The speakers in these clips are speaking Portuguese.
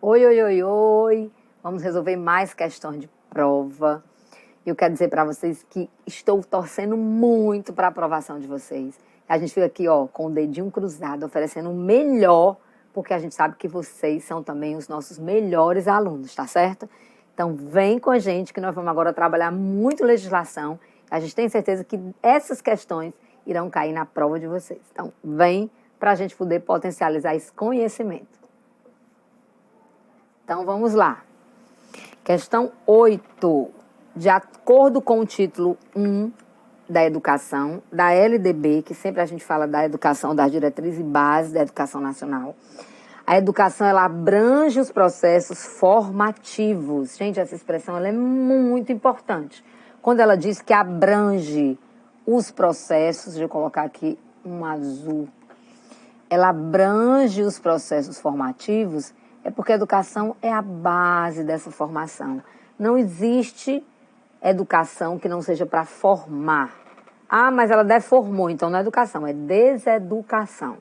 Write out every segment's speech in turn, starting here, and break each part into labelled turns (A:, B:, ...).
A: Oi, oi, oi, oi. Vamos resolver mais questões de prova. Eu quero dizer para vocês que estou torcendo muito para a aprovação de vocês. A gente fica aqui, ó, com o dedinho cruzado, oferecendo o melhor, porque a gente sabe que vocês são também os nossos melhores alunos, tá certo? Então, vem com a gente que nós vamos agora trabalhar muito legislação. A gente tem certeza que essas questões irão cair na prova de vocês. Então, vem para a gente poder potencializar esse conhecimento. Então, vamos lá. Questão 8. De acordo com o título 1 da educação, da LDB, que sempre a gente fala da educação, das diretrizes e bases da educação nacional, a educação, ela abrange os processos formativos. Gente, essa expressão ela é muito importante. Quando ela diz que abrange os processos, deixa eu colocar aqui um azul, ela abrange os processos formativos, é porque a educação é a base dessa formação. Não existe educação que não seja para formar. Ah, mas ela deformou, então não é educação, é deseducação.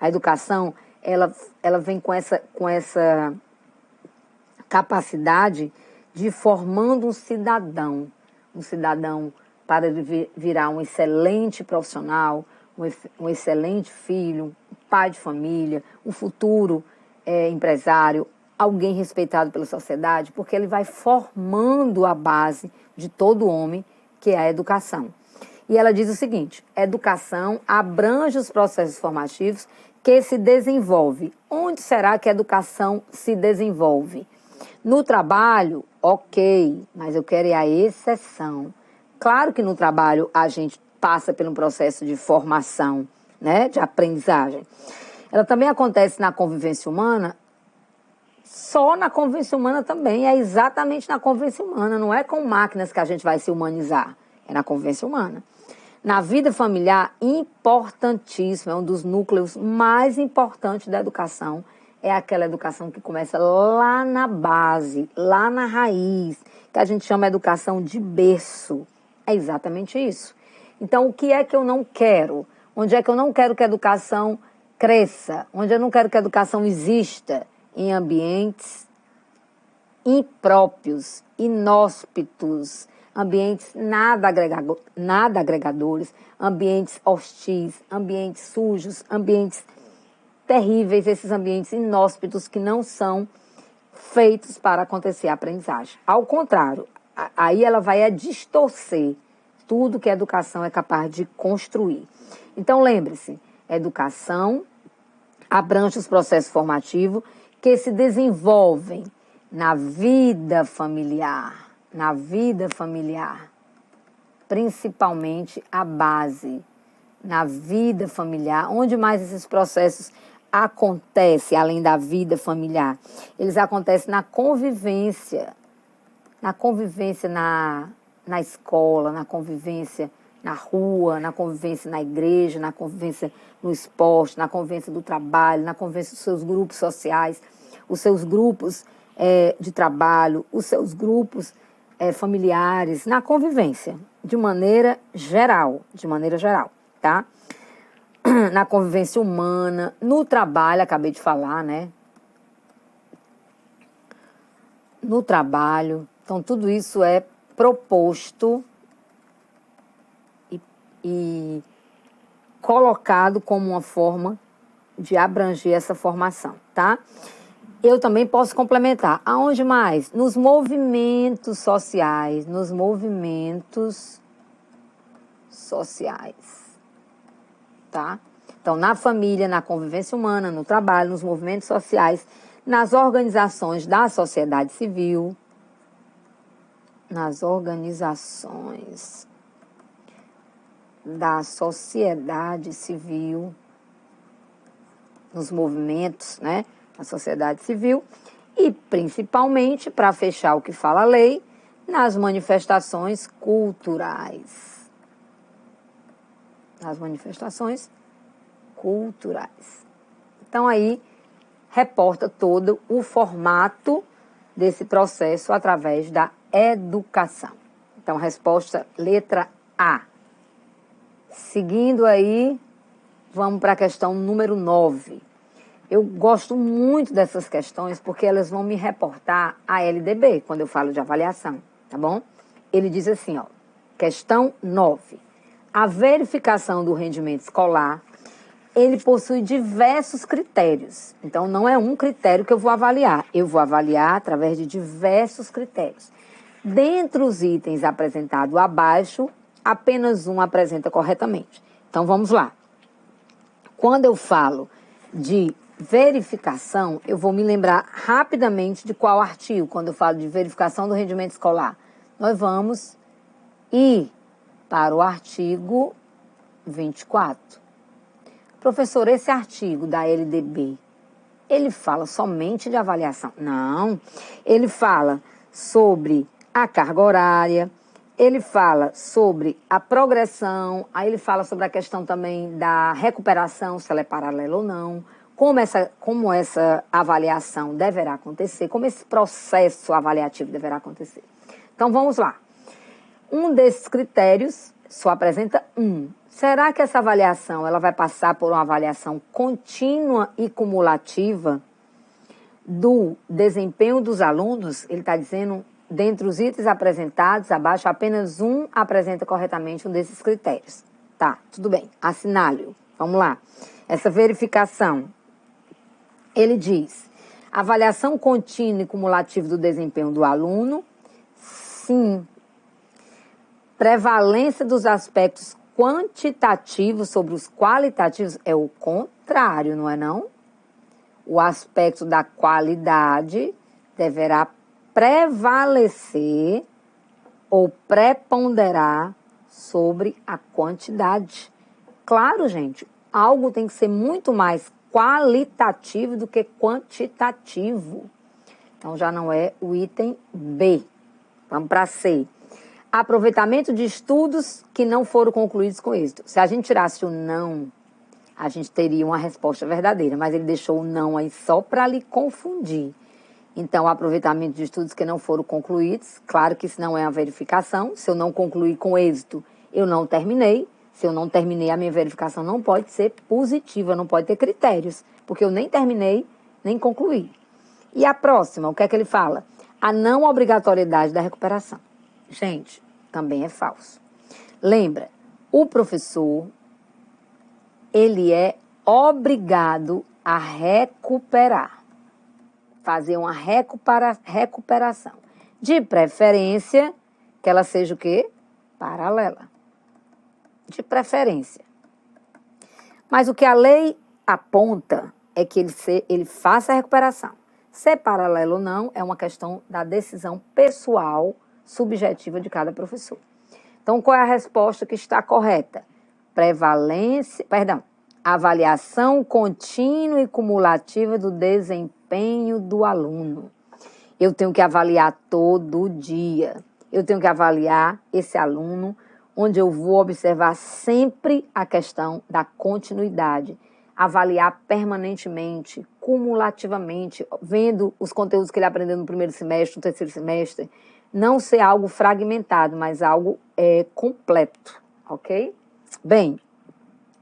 A: A educação, ela vem com essa capacidade de formando um cidadão para ele virar um excelente profissional, um excelente filho, um pai de família, um futuro empresário, alguém respeitado pela sociedade, porque ele vai formando a base de todo homem, que é a educação. E ela diz o seguinte: educação abrange os processos formativos que se desenvolve. Onde será que a educação se desenvolve? No trabalho, ok, mas eu quero a exceção. Claro que no trabalho a gente passa por um processo de formação, né, de aprendizagem. Ela também acontece na convivência humana, só na convivência humana também, é exatamente na convivência humana, não é com máquinas que a gente vai se humanizar, é na convivência humana. Na vida familiar, importantíssimo, é um dos núcleos mais importantes da educação, é aquela educação que começa lá na base, lá na raiz, que a gente chama de educação de berço. É exatamente isso. Então, o que é que eu não quero? Onde é que eu não quero que a educação cresça? Onde eu não quero que a educação exista? Em ambientes impróprios, inóspitos, ambientes nada agregadores, ambientes hostis, ambientes sujos, ambientes terríveis, esses ambientes inóspitos que não são feitos para acontecer a aprendizagem. Ao contrário, aí ela vai distorcer tudo que a educação é capaz de construir. Então, lembre-se, educação abrange os processos formativos que se desenvolvem na vida familiar, principalmente a base, na vida familiar. Onde mais esses processos acontecem, além da vida familiar? Eles acontecem na convivência na escola, na convivência na rua, na convivência na igreja, na convivência no esporte, na convivência do trabalho, na convivência dos seus grupos sociais, os seus grupos de trabalho, os seus grupos familiares, na convivência, de maneira geral, tá? Na convivência humana, no trabalho, acabei de falar, né? No trabalho, então tudo isso é proposto e colocado como uma forma de abranger essa formação, tá? Eu também posso complementar. Aonde mais? Nos movimentos sociais, tá? Então, na família, na convivência humana, no trabalho, nos movimentos sociais, nas organizações da sociedade civil, nos movimentos, né, na sociedade civil e, principalmente, para fechar o que fala a lei, nas manifestações culturais. Então, aí, reporta todo o formato desse processo através da educação. Então, resposta letra A. Seguindo aí, vamos para a questão número 9. Eu gosto muito dessas questões porque elas vão me reportar a LDB, quando eu falo de avaliação, tá bom? Ele diz assim, ó, questão 9. A verificação do rendimento escolar, ele possui diversos critérios. Então, não é um critério que eu vou avaliar. Eu vou avaliar através de diversos critérios. Dentre os itens apresentados abaixo, apenas um apresenta corretamente. Então, vamos lá. Quando eu falo de verificação, eu vou me lembrar rapidamente de qual artigo, quando eu falo de verificação do rendimento escolar. Nós vamos ir para o artigo 24. Professor, esse artigo da LDB, ele fala somente de avaliação? Não, ele fala sobre a carga horária, ele fala sobre a progressão, aí ele fala sobre a questão também da recuperação, se ela é paralela ou não, como essa avaliação deverá acontecer, como esse processo avaliativo deverá acontecer. Então, vamos lá. Um desses critérios só apresenta um. Será que essa avaliação ela vai passar por uma avaliação contínua e cumulativa do desempenho dos alunos? Ele está dizendo, dentre os itens apresentados abaixo, apenas um apresenta corretamente um desses critérios. Tá, tudo bem. Assinale-o. Vamos lá. Essa verificação, ele diz, avaliação contínua e cumulativa do desempenho do aluno, sim. Prevalência dos aspectos quantitativos sobre os qualitativos é o contrário, não é não? O aspecto da qualidade deverá prevalecer ou preponderar sobre a quantidade. Claro, gente, algo tem que ser muito mais qualitativo do que quantitativo. Então, já não é o item B. Vamos para C. Aproveitamento de estudos que não foram concluídos com êxito. Se a gente tirasse o não, a gente teria uma resposta verdadeira, mas ele deixou o não aí só para lhe confundir. Então, aproveitamento de estudos que não foram concluídos, claro que isso não é uma verificação. Se eu não concluir com êxito, eu não terminei. Se eu não terminei, a minha verificação não pode ser positiva, não pode ter critérios, porque eu nem terminei, nem concluí. E a próxima, o que é que ele fala? A não obrigatoriedade da recuperação. Gente, também é falso. Lembra, o professor, ele é obrigado a recuperar, fazer uma recuperação. De preferência, que ela seja o quê? Paralela. De preferência. Mas o que a lei aponta é que ele faça a recuperação. Ser paralelo ou não é uma questão da decisão pessoal, subjetiva de cada professor. Então, qual é a resposta que está correta? Avaliação contínua e cumulativa do desempenho do aluno. Eu tenho que avaliar todo dia. Eu tenho que avaliar esse aluno, onde eu vou observar sempre a questão da continuidade. Avaliar permanentemente, cumulativamente, vendo os conteúdos que ele aprendeu no primeiro semestre, no terceiro semestre. Não ser algo fragmentado, mas algo completo, ok? Bem,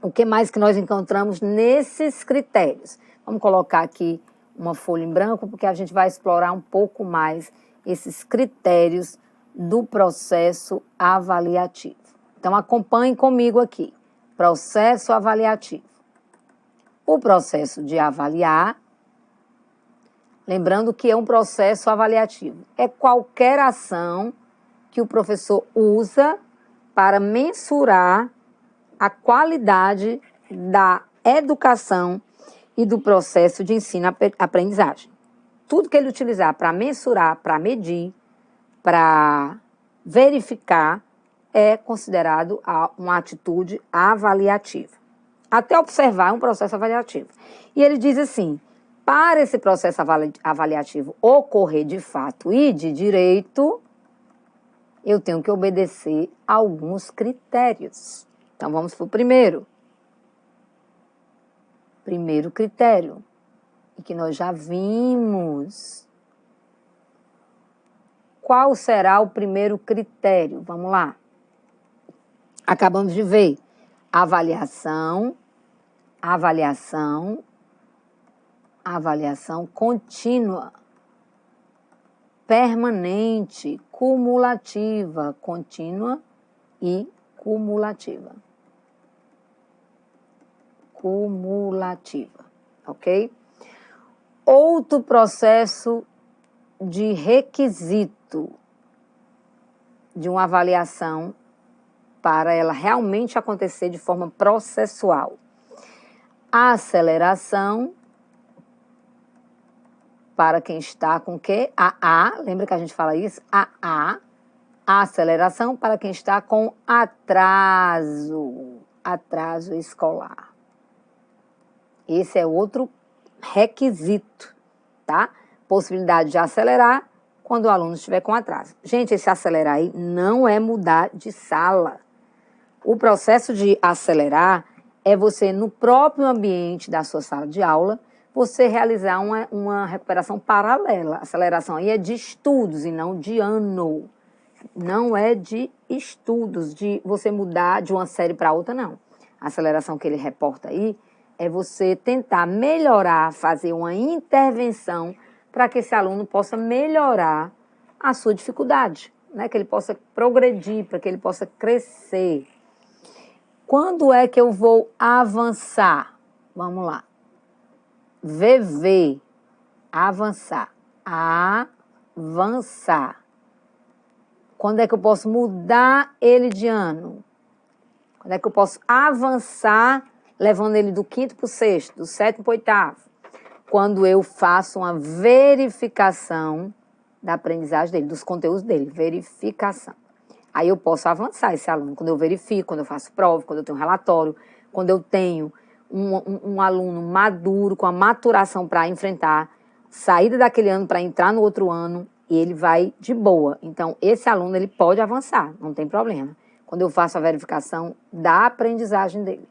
A: o que mais que nós encontramos nesses critérios? Vamos colocar aqui uma folha em branco, porque a gente vai explorar um pouco mais esses critérios do processo avaliativo. Então, acompanhe comigo aqui. Processo avaliativo. O processo de avaliar, lembrando que é um processo avaliativo, é qualquer ação que o professor usa para mensurar a qualidade da educação e do processo de ensino-aprendizagem. Tudo que ele utilizar para mensurar, para medir, para verificar, é considerado uma atitude avaliativa. Até observar é um processo avaliativo. E ele diz assim, para esse processo avaliativo ocorrer de fato e de direito, eu tenho que obedecer a alguns critérios. Então, vamos para o primeiro. Primeiro critério, e que nós já vimos. Qual será o primeiro critério? Vamos lá. Acabamos de ver. Avaliação avaliação contínua, permanente, cumulativa, contínua e cumulativa. Cumulativa, ok? Outro processo de requisito de uma avaliação para ela realmente acontecer de forma processual. A aceleração para quem está com o quê? A, lembra que a gente fala isso? A aceleração para quem está com atraso escolar. Esse é outro requisito, tá? Possibilidade de acelerar quando o aluno estiver com atraso. Gente, esse acelerar aí não é mudar de sala. O processo de acelerar é você, no próprio ambiente da sua sala de aula, você realizar uma recuperação paralela. A aceleração aí é de estudos e não de ano. Não é de estudos, de você mudar de uma série para outra, não. A aceleração que ele reporta aí é você tentar melhorar, fazer uma intervenção para que esse aluno possa melhorar a sua dificuldade, né? Que ele possa progredir, para que ele possa crescer. Quando é que eu vou avançar? Vamos lá. VV, avançar. Avançar. Quando é que eu posso mudar ele de ano? Quando é que eu posso avançar, levando ele do 5º para o 6º, do 7º para o 8º? Quando eu faço uma verificação da aprendizagem dele, dos conteúdos dele, verificação. Aí eu posso avançar esse aluno, quando eu verifico, quando eu faço prova, quando eu tenho um relatório, quando eu tenho um aluno maduro, com a maturação para enfrentar, saída daquele ano para entrar no outro ano, e ele vai de boa. Então, esse aluno, ele pode avançar, não tem problema. Quando eu faço a verificação da aprendizagem dele.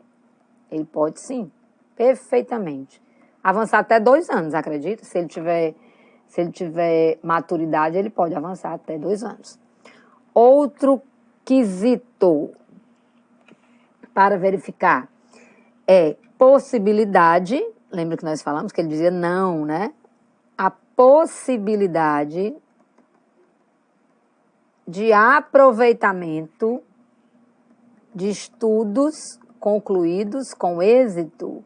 A: Ele pode sim, perfeitamente. Avançar até 2 anos, acredita? Se ele tiver maturidade, ele pode avançar até 2 anos. Outro quesito para verificar é possibilidade. Lembra que nós falamos que ele dizia não, né? A possibilidade de aproveitamento de estudos concluídos com êxito,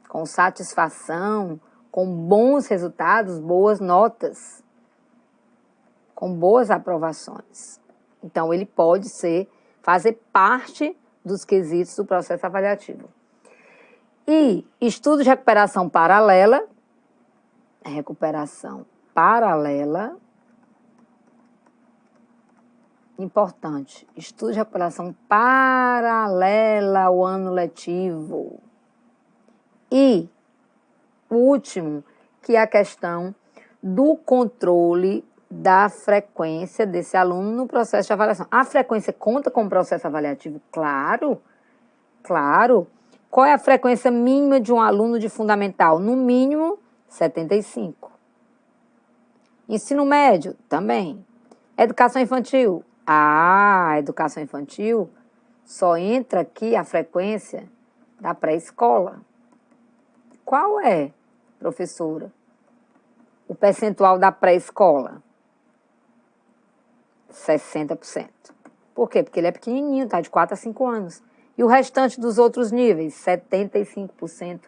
A: com satisfação, com bons resultados, boas notas, com boas aprovações. Então, ele pode fazer parte dos quesitos do processo avaliativo. E estudo de recuperação paralela, importante, estudo de recuperação paralela ao ano letivo. E o último, que é a questão do controle da frequência desse aluno no processo de avaliação. A frequência conta com o processo avaliativo? Claro, claro. Qual é a frequência mínima de um aluno de fundamental? No mínimo, 75. Ensino médio? Também. Educação infantil? Educação infantil só entra aqui a frequência da pré-escola. Qual é, professora, o percentual da pré-escola? 60%. Por quê? Porque ele é pequenininho, tá? De 4 a 5 anos. E o restante dos outros níveis, 75%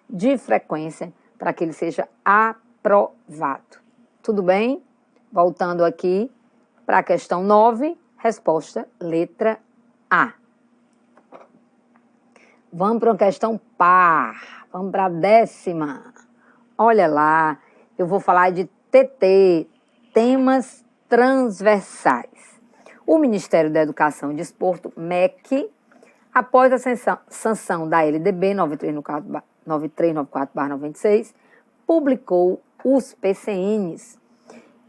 A: de frequência para que ele seja aprovado. Tudo bem? Voltando aqui para a questão 9, resposta letra A. Vamos para uma questão par. Vamos para a 10ª. Olha lá, eu vou falar de TT, temas transversais. O Ministério da Educação e Desporto, MEC, após a sanção da LDB 9394/96, publicou os PCNs.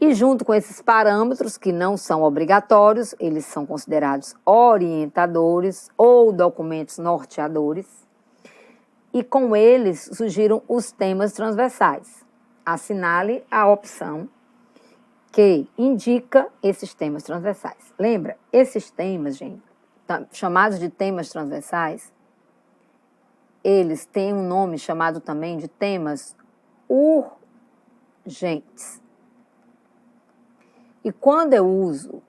A: E junto com esses parâmetros, que não são obrigatórios, eles são considerados orientadores ou documentos norteadores, e com eles surgiram os temas transversais. Assinale a opção que indica esses temas transversais. Lembra, esses temas, gente, chamados de temas transversais, eles têm um nome chamado também de temas urgentes. E quando eu uso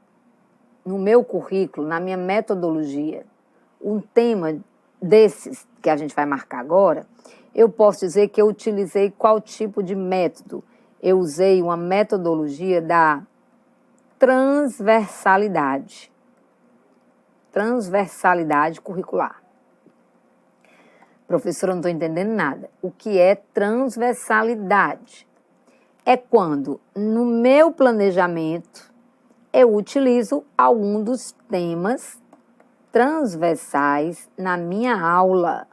A: no meu currículo, na minha metodologia, um tema desses que a gente vai marcar agora, eu posso dizer que eu utilizei qual tipo de método? Eu usei uma metodologia da transversalidade. Transversalidade curricular. Professora, eu não estou entendendo nada. O que é transversalidade? É quando, no meu planejamento, eu utilizo algum dos temas transversais na minha aula.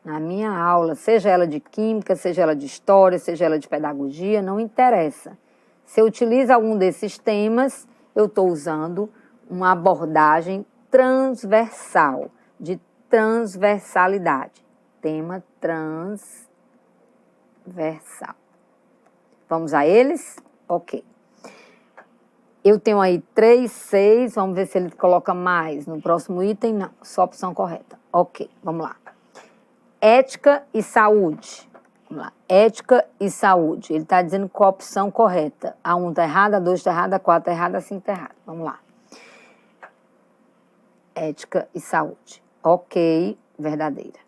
A: Na minha aula, seja ela de química, seja ela de história, seja ela de pedagogia, não interessa. Se eu utilizo algum desses temas, eu estou usando uma abordagem transversal, de transversalidade. Tema transversal. Vamos a eles? Ok. Eu tenho aí 3, 6, vamos ver se ele coloca mais no próximo item. Não, só a opção correta. Ok, vamos lá. Ética e saúde. Vamos lá. Ética e saúde. Ele está dizendo qual a opção correta. A 1 está errada, a 2 está errada, a 4 está errada, a 5 está errada. Vamos lá. Ética e saúde. Ok, verdadeira.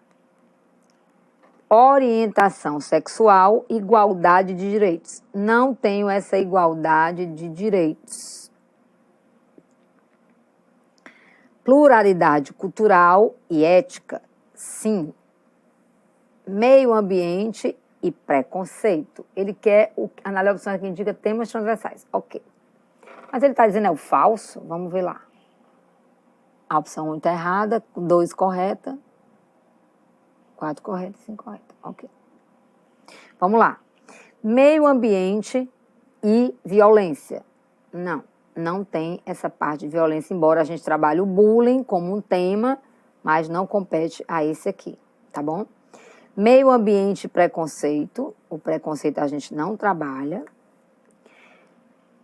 A: Orientação sexual, igualdade de direitos. Não tenho essa igualdade de direitos. Pluralidade cultural e ética, sim. Meio ambiente e preconceito. Ele quer analisar a opção que indica temas transversais. Ok. Mas ele está dizendo é o falso? Vamos ver lá. A opção 1 está errada, 2 correta, 4 correta, 5 correta. Ok. Vamos lá. Meio ambiente e violência. Não, não tem essa parte de violência, embora a gente trabalhe o bullying como um tema, mas não compete a esse aqui, tá bom? Meio ambiente e preconceito. O preconceito a gente não trabalha.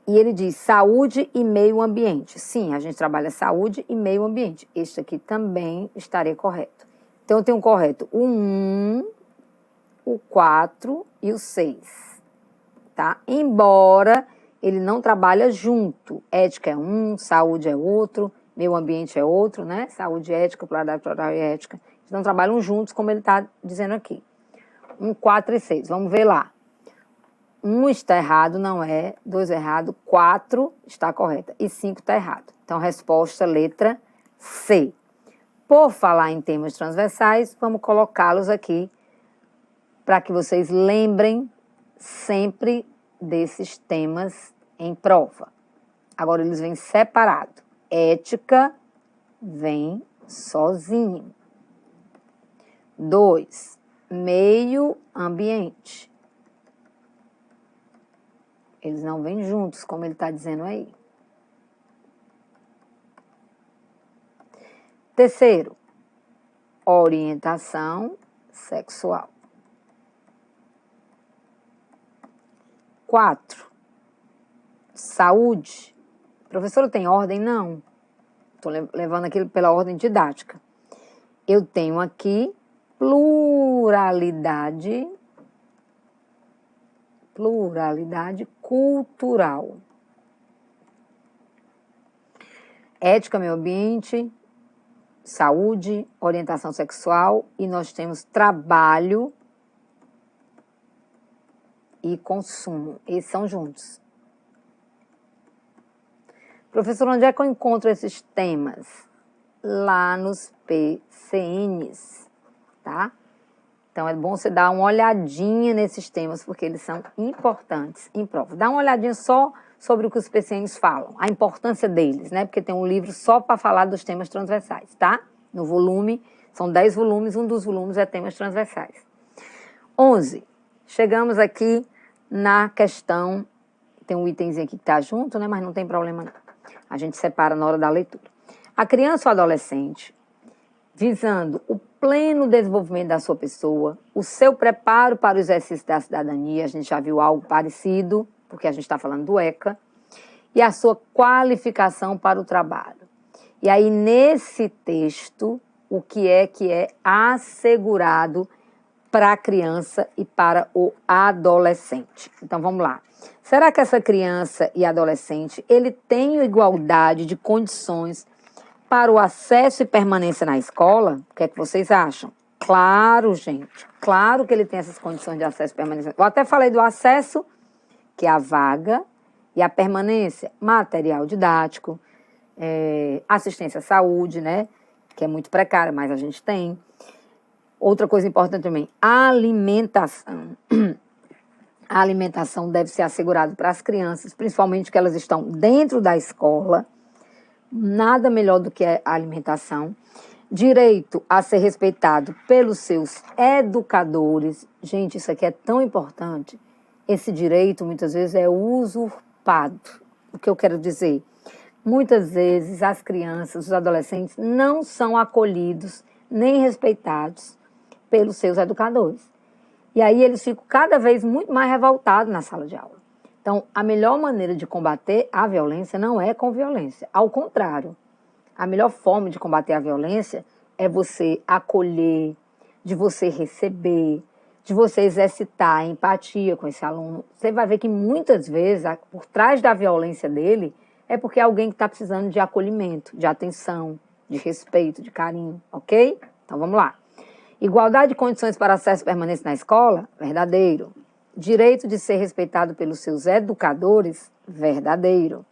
A: E ele diz saúde e meio ambiente. Sim, a gente trabalha saúde e meio ambiente. Este aqui também estaria correto. Então, eu tenho um correto o 1, o 4 e o 6. Tá? Embora ele não trabalha junto. Ética é um, saúde é outro, meio ambiente é outro, né? Saúde, ética, pluralidade cultural e ética. Eles não trabalham juntos, como ele está dizendo aqui. 1, 4 e 6. Vamos ver lá. 1 está errado, não é. 2 é errado. 4 está correta. E 5 está errado. Então, resposta letra C. Por falar em temas transversais, vamos colocá-los aqui para que vocês lembrem sempre desses temas em prova. Agora, eles vêm separados. Ética vem sozinho. 2, meio ambiente. Eles não vêm juntos, como ele está dizendo aí. Terceiro, orientação sexual. 4, saúde. Professora, tem ordem? Não. Estou levando aquilo pela ordem didática. Eu tenho aqui pluralidade cultural. Ética, meio ambiente, saúde, orientação sexual e nós temos trabalho e consumo. Esses são juntos. Professor, onde é que eu encontro esses temas? Lá nos PCNs, tá? Então, é bom você dar uma olhadinha nesses temas, porque eles são importantes em prova. Dá uma olhadinha só sobre o que os PCNs falam, a importância deles, né? Porque tem um livro só para falar dos temas transversais, tá? No volume, são 10 volumes, um dos volumes é temas transversais. 11. Chegamos aqui na questão, tem um itemzinho aqui que está junto, né? Mas não tem problema não. A gente separa na hora da leitura. A criança ou adolescente, visando o pleno desenvolvimento da sua pessoa, o seu preparo para o exercício da cidadania, a gente já viu algo parecido, porque a gente está falando do ECA, e a sua qualificação para o trabalho. E aí, nesse texto, o que é assegurado para a criança e para o adolescente. Então, vamos lá. Será que essa criança e adolescente, ele tem igualdade de condições para o acesso e permanência na escola? O que é que vocês acham? Claro, gente. Claro que ele tem essas condições de acesso e permanência. Eu até falei do acesso, que é a vaga, e a permanência, material didático, assistência à saúde, né? Que é muito precária, mas a gente tem. Outra coisa importante também, a alimentação. A alimentação deve ser assegurada para as crianças, principalmente que elas estão dentro da escola. Nada melhor do que a alimentação. Direito a ser respeitado pelos seus educadores. Gente, isso aqui é tão importante. Esse direito, muitas vezes, é usurpado. O que eu quero dizer? Muitas vezes, as crianças, os adolescentes, não são acolhidos nem respeitados pelos seus educadores. E aí eles ficam cada vez muito mais revoltados na sala de aula. Então, a melhor maneira de combater a violência não é com violência. Ao contrário, a melhor forma de combater a violência é você acolher, de você receber, de você exercitar a empatia com esse aluno. Você vai ver que muitas vezes, por trás da violência dele, é porque é alguém que está precisando de acolhimento, de atenção, de respeito, de carinho, ok? Então, vamos lá. Igualdade de condições para acesso e permanência na escola? Verdadeiro. Direito de ser respeitado pelos seus educadores? Verdadeiro.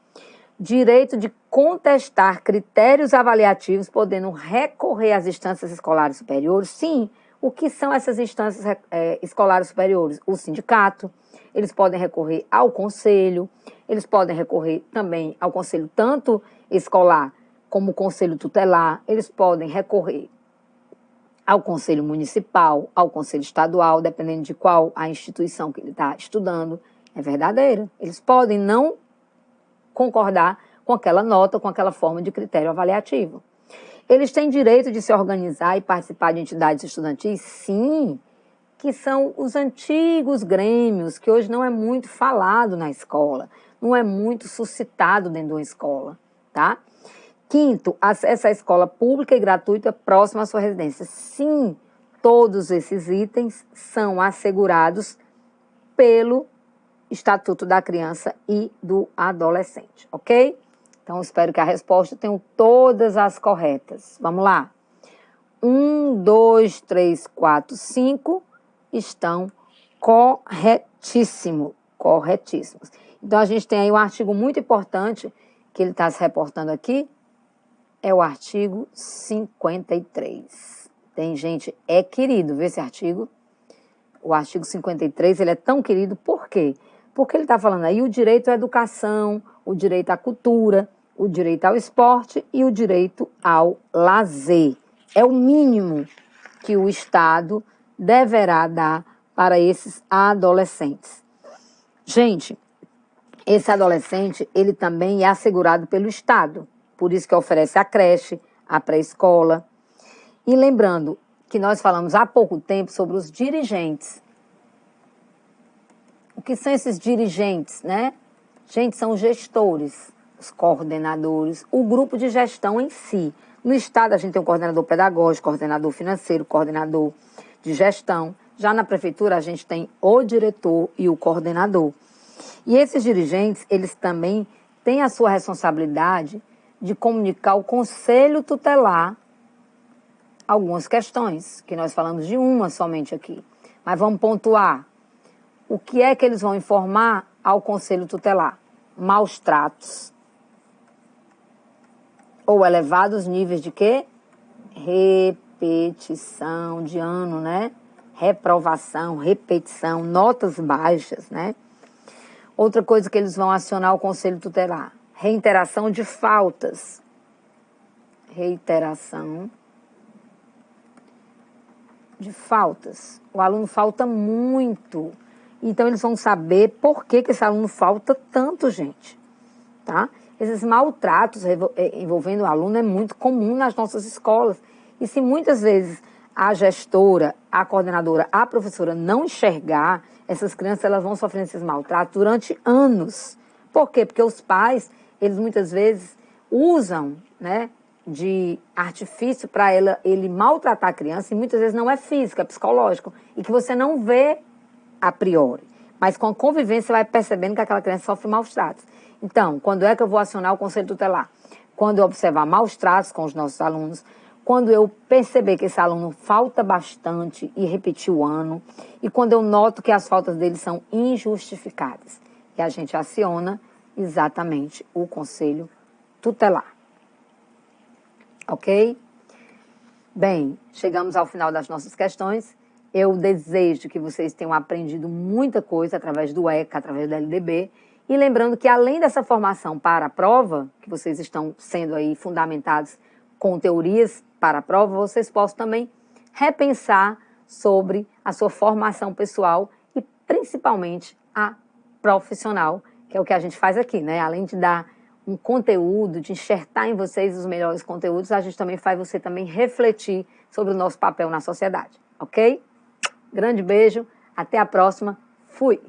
A: Direito de contestar critérios avaliativos, podendo recorrer às instâncias escolares superiores? Sim. O que são essas instâncias escolares superiores? O sindicato. Eles podem recorrer ao conselho. Eles podem recorrer também ao conselho tanto escolar como o conselho tutelar. Eles podem recorrer ao conselho municipal, ao conselho estadual, dependendo de qual a instituição que ele está estudando. É verdadeiro. Eles podem não concordar com aquela nota, com aquela forma de critério avaliativo. Eles têm direito de se organizar e participar de entidades estudantis? Sim, que são os antigos grêmios, que hoje não é muito falado na escola, não é muito suscitado dentro de uma escola, tá? Quinto, acesso à escola pública e gratuita próxima à sua residência. Sim, todos esses itens são assegurados pelo Estatuto da Criança e do Adolescente, ok? Então, espero que a resposta tenha todas as corretas. Vamos lá. 1, 2, 3, 4, 5 estão corretíssimos. Então, a gente tem aí um artigo muito importante que ele está se reportando aqui, é o artigo 53. Tem gente, é querido, vê esse artigo. O artigo 53, ele é tão querido, por quê? Porque ele está falando aí o direito à educação, o direito à cultura, o direito ao esporte e o direito ao lazer. É o mínimo que o Estado deverá dar para esses adolescentes. Gente, esse adolescente, ele também é assegurado pelo Estado. Por isso que oferece a creche, a pré-escola. E lembrando que nós falamos há pouco tempo sobre os dirigentes. O que são esses dirigentes, né? Gente, são os gestores, os coordenadores, o grupo de gestão em si. No Estado, a gente tem o coordenador pedagógico, coordenador financeiro, coordenador de gestão. Já na prefeitura, a gente tem o diretor e o coordenador. E esses dirigentes, eles também têm a sua responsabilidade de comunicar ao conselho tutelar algumas questões, que nós falamos de uma somente aqui. Mas vamos pontuar. O que é que eles vão informar ao conselho tutelar? Maus tratos. Ou elevados níveis de quê? Repetição de ano, né? Reprovação, repetição, notas baixas, né? Outra coisa que eles vão acionar o conselho tutelar. Reiteração de faltas. Reiteração de faltas. O aluno falta muito. Então, eles vão saber por que esse aluno falta tanto, gente. Tá? Esses maltratos envolvendo o aluno é muito comum nas nossas escolas. E se muitas vezes a gestora, a coordenadora, a professora não enxergar, essas crianças elas vão sofrendo esses maltratos durante anos. Por quê? Porque os pais, eles muitas vezes usam, né, de artifício para ele maltratar a criança, e muitas vezes não é físico, é psicológico, e que você não vê a priori. Mas com a convivência você vai percebendo que aquela criança sofre maus tratos. Então, quando é que eu vou acionar o conselho tutelar? Quando eu observar maus tratos com os nossos alunos, quando eu perceber que esse aluno falta bastante e repetir o ano, e quando eu noto que as faltas dele são injustificadas. E a gente aciona exatamente o conselho tutelar. Ok? Bem, chegamos ao final das nossas questões. Eu desejo que vocês tenham aprendido muita coisa através do ECA, através do LDB. E lembrando que além dessa formação para a prova, que vocês estão sendo aí fundamentados com teorias para a prova, vocês possam também repensar sobre a sua formação pessoal e principalmente a profissional, que é o que a gente faz aqui, né? Além de dar um conteúdo, de enxertar em vocês os melhores conteúdos, a gente também faz você também refletir sobre o nosso papel na sociedade, ok? Grande beijo, até a próxima, fui!